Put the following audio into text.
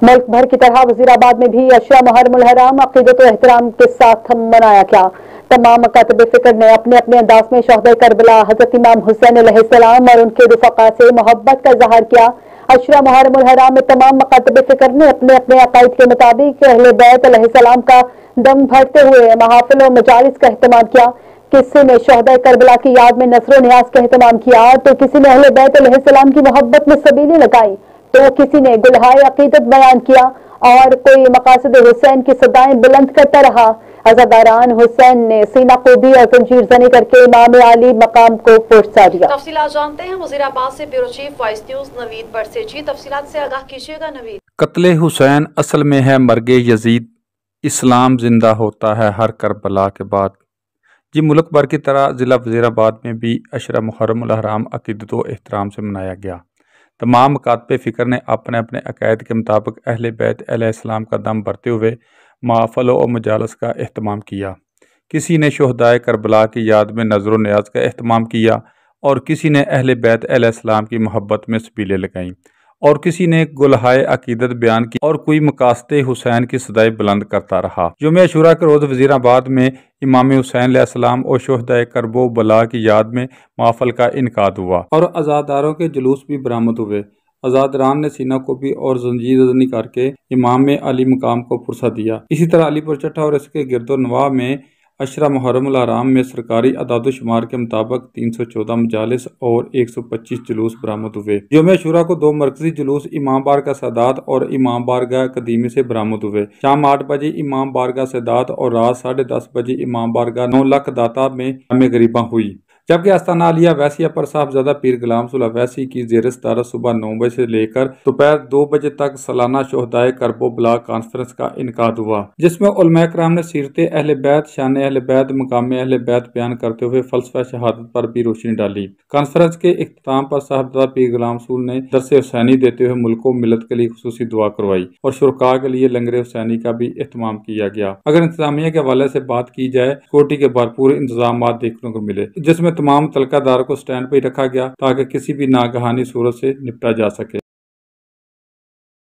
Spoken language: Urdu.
ملک بھر کی طرح وزیرآباد میں بھی عشرہ محرم الحرام عقیدت و احترام کے ساتھ منایا گیا۔ تمام مکاتب فکر نے اپنے اپنے انداز میں شہدائے کربلا حضرت امام حسین علیہ السلام اور ان کے رفقا سے محبت کا اظہار کیا۔ عشرہ محرم الحرام میں تمام مکاتب فکر نے اپنے اپنے عقائد کے مطابق اہل بیت علیہ السلام کا دم بھرتے ہوئے محافل و مجالس کا اہتمام کیا۔ کسی نے شہدائے کربلا کی یاد میں نثر و نیاز کا اہتمام کیا تو کسی نے اہل بیت علیہ السلام کی محبت میں سبیلیں لگائیں تو کسی نے گلہائے عقیدت بیان کیا اور کوئی مقاصد حسین کی صدائیں بلند کرتا رہا۔ عزاداران حسین نے سینہ کوبی اور زنجیر زنی کر کے امام علی مقام کو پہنچا دیا۔ تفصیلات جانتے ہیں وزیرآباد سے بیورو چیف وائس نیوز نوید برسیچی۔ تفصیلات سے آگاہ کیجیے گا نوید۔ قتل حسین اصل میں ہے مرگ یزید، اسلام زندہ ہوتا ہے ہر کربلا کے بعد۔ جی ملک بھر کی طرح ضلع وزیرآباد میں بھی عشرہ محرم الحرام عقیدت و احترام سے منایا گیا۔ تمام مکاتب فکر نے اپنے اپنے عقائد کے مطابق اہل بیت علیہ السلام کا دم بھرتے ہوئے محافل و مجالس کا اہتمام کیا۔ کسی نے شہدائے کربلا کی یاد میں نذر و نیاز کا اہتمام کیا اور کسی نے اہل بیت علیہ السلام کی محبت میں سبیلیں لگائیں اور کسی نے گلہائے عقیدت بیان کی اور کوئی مقاصد حسین کی صدائیں بلند کرتا رہا۔ یوم عاشوراء کے روز وزیرآباد میں امام حسین علیہ السلام اور شہدائے کرب و بلا کی یاد میں محفل کا انعقاد ہوا اور عزاداروں کے جلوس بھی برآمد ہوئے۔ عزاداران نے سینہ کوبی اور زنجیر زنی کر کے امام علی مقام کو پرسا دیا۔ اسی طرح علی پور چٹھا اور اس کے گرد و نواح میں عشرہ محرم الحرام میں سرکاری اعداد و شمار کے مطابق 314 مجالس اور 125 جلوس برآمد ہوئے۔ یوم عاشوراء کو 2 مرکزی جلوس امام بارگاہ سادات اور امام بارگاہ قدیمی سے برآمد ہوئے۔ شام 8 بجے امام بارگاہ سادات اور رات 10:30 بجے امام بارگاہ 9 لکھ داتا میں جامع غریباں ہوئی، جبکہ آستانہ عالیہ ویسیہ پر صاحبزادہ پیر غلام صلی ویسی کی زیر صدارت صبح 9 بجے سے لے کر دوپہر 2 بجے تک سالانہ شہدائے کرب و بلا کانفرنس کا انعقاد ہوا، جس میں علماء کرام نے سیرت اہل بیت، شان اہل بیت، مقام اہل بیت بیان کرتے ہوئے فلسفہ شہادت پر بھی روشنی ڈالی۔ کانفرنس کے اختتام پر صاحبزادہ پیر غلام صلی نے درس حسینی دیتے ہوئے ملک و ملت کے لیے خصوصی دعا کروائی اور شرکاء کے لیے لنگر حسینی کا بھی اہتمام کیا گیا۔ اگر انتظامیہ کے حوالے سے بات کی جائے، سیکورٹی کے بھرپور انتظامات دیکھنے کو ملے، جس میں تمام متعلقہ اداروں کو سٹینڈ پہ رکھا گیا تاکہ کسی بھی ناگہانی صورت سے نپٹا جا سکے۔